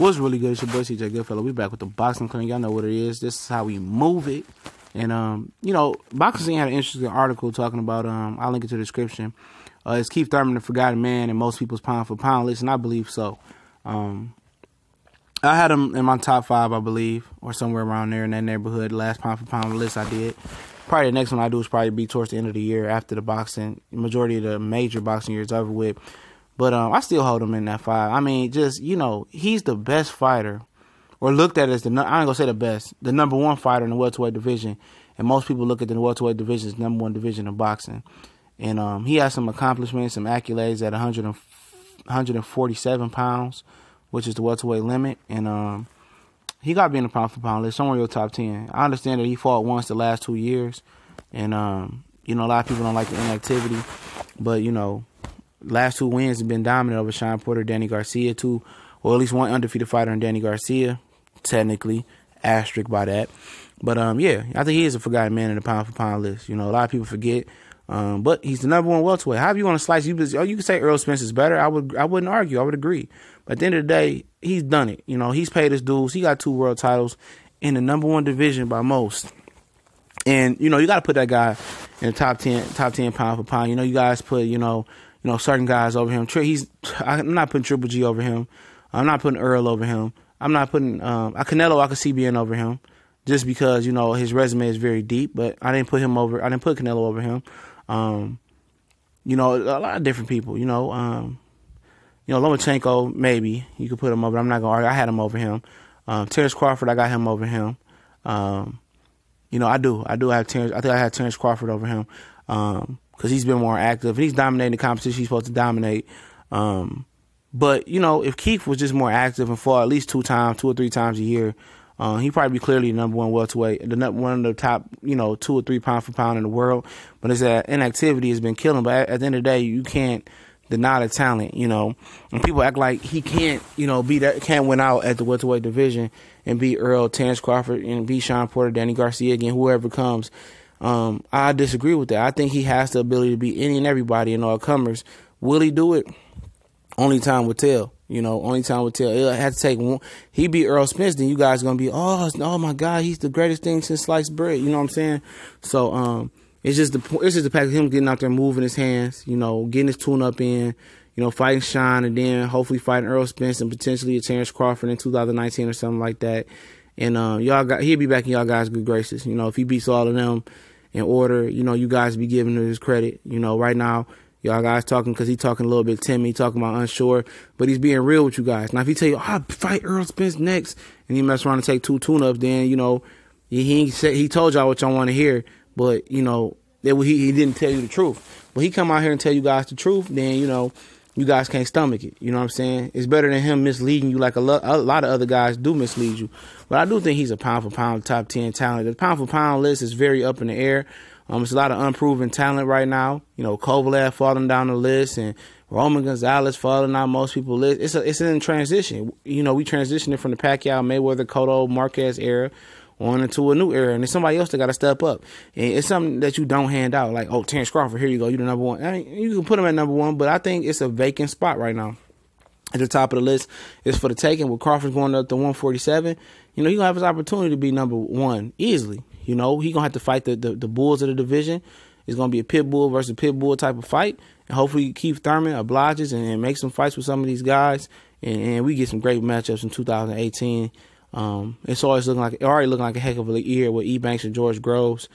What's really good? It's your boy CJ Goodfellow. We back with the boxing clinic. Y'all know what it is. This is how we move it. And you know, Boxing Scene had an interesting article talking about I'll link it to the description. Is Keith Thurman the forgotten man in most people's pound for pound list? And I believe so. I had him in my top 5, I believe, or somewhere around there in that neighborhood. The last pound for pound list I did. Probably the next one I do is probably be towards the end of the year after the majority of the major boxing years over with. But I still hold him in that 5. I mean, just, you know, he's the best fighter, or looked at as I ain't gonna say the best, the number 1 fighter in the welterweight division. And most people look at the welterweight division as the number 1 division of boxing. And he has some accomplishments, some accolades at 147 pounds, which is the welterweight limit. And he got to be in the pound for pound list, somewhere in your top 10. I understand that he fought once the last 2 years. And, you know, a lot of people don't like the inactivity. But, you know, last 2 wins have been dominant over Sean Porter, Danny Garcia, or at least one undefeated fighter in Danny Garcia, technically, asterisk by that. But, yeah, I think he is a forgotten man in the pound for pound list. You know, a lot of people forget. But he's the number 1 welterweight. However you want to slice, you can say Errol Spence is better. I wouldn't argue. I would agree. But at the end of the day, he's done it. You know, he's paid his dues. He got 2 world titles in the number 1 division by most. And, you know, you got to put that guy in the top 10 pound for pound. You know, you guys put, you know, certain guys over him. I'm not putting Triple G over him. I'm not putting Earl over him. I'm not putting Canelo. I could see being over him, just because, you know, his resume is very deep. But I didn't put Canelo over him. You know, a lot of different people. You know, Lomachenko, maybe you could put him over. I'm not gonna argue. I had him over him. Terrence Crawford, I got him over him. You know, I do have Terrence. I think I had Terrence Crawford over him. Because he's been more active. He's dominating the competition he's supposed to dominate. But, you know, if Keith was just more active and fought at least 2 or 3 times a year, he'd probably be clearly the number 1 welterweight, one of the top, you know, 2 or 3 pound for pound in the world. But it's that inactivity has been killing. But at the end of the day, you can't deny the talent, you know. And people act like he can't, you know, can't win out at the welterweight division and beat Earl, Terrence Crawford, and beat Sean Porter, Danny Garcia again, whoever comes. I disagree with that. I think he has the ability to beat any and everybody and all comers. Will he do it? Only time will tell. You know, only time will tell. It'll have to take one. He beat Earl Spence, then you guys are gonna be, oh my God, he's the greatest thing since sliced bread. You know what I'm saying? So it's just the fact of him getting out there, moving his hands, you know, getting his tune up in, you know, fighting Sean, and then hopefully fighting Earl Spence and potentially a Terrence Crawford in 2019 or something like that. And he'll be back in y'all guys' good graces. You know, if he beats all of them in order, you know, you guys be giving him his credit. You know, right now, y'all guys talking because he's talking a little bit timid, talking about unsure, but he's being real with you guys. Now, if he tell you, I'll fight Earl Spence next, and he mess around and take 2 tune-ups, then, you know, he told y'all what y'all want to hear, but, you know, he didn't tell you the truth. But he come out here and tell you guys the truth, then, you know, you guys can't stomach it. You know what I'm saying? It's better than him misleading you like a lot of other guys do mislead you. But I do think he's a pound for pound top 10 talent. The pound for pound list is very up in the air. It's a lot of unproven talent right now. You know, Kovalev falling down the list and Roman Gonzalez falling down most people's list. It's in transition. You know, we transitioning from the Pacquiao, Mayweather, Cotto, Marquez era on into a new era, and there's somebody else that got to step up. And it's something that you don't hand out, like, oh, Terrence Crawford, here you go, you're the number 1. I mean, you can put him at number 1, but I think it's a vacant spot right now. At the top of the list is for the taking. With Crawford going up to 147, you know, he's going to have his opportunity to be number 1 easily. You know, he's going to have to fight the bulls of the division. It's going to be a pit bull versus pit bull type of fight. And hopefully Keith Thurman obliges and makes some fights with some of these guys. And we get some great matchups in 2018. It's already looking like a heck of a year with E-Banks and George Groves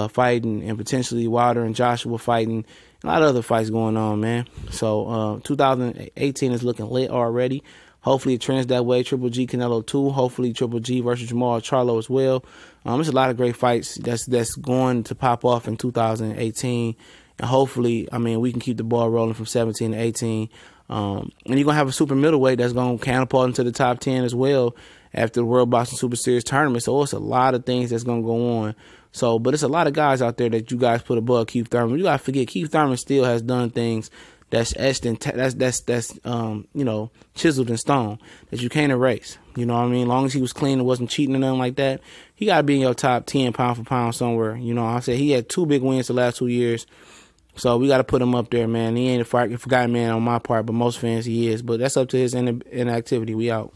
fighting, and potentially Wilder and Joshua fighting. A lot of other fights going on, man. So 2018 is looking lit already. Hopefully it trends that way. Triple G Canelo 2. Hopefully Triple G versus Jamal Charlo as well. There's a lot of great fights that's going to pop off in 2018. And hopefully, I mean, we can keep the ball rolling from 17 to 18. And you're going to have a super middleweight that's going to catapult into the top 10 as well after the World Boxing Super Series tournament. So it's a lot of things that's going to go on. So, but it's a lot of guys out there that you guys put above Keith Thurman. You got to forget, Keith Thurman still has done things that's etched in, you know, chiseled in stone that you can't erase. You know what I mean? As long as he was clean and wasn't cheating or nothing like that, he got to be in your top 10 pound for pound somewhere. You know, I said he had 2 big wins the last 2 years. So we got to put him up there, man. He ain't a forgotten man on my part, but most fans he is. But that's up to his inactivity. We out.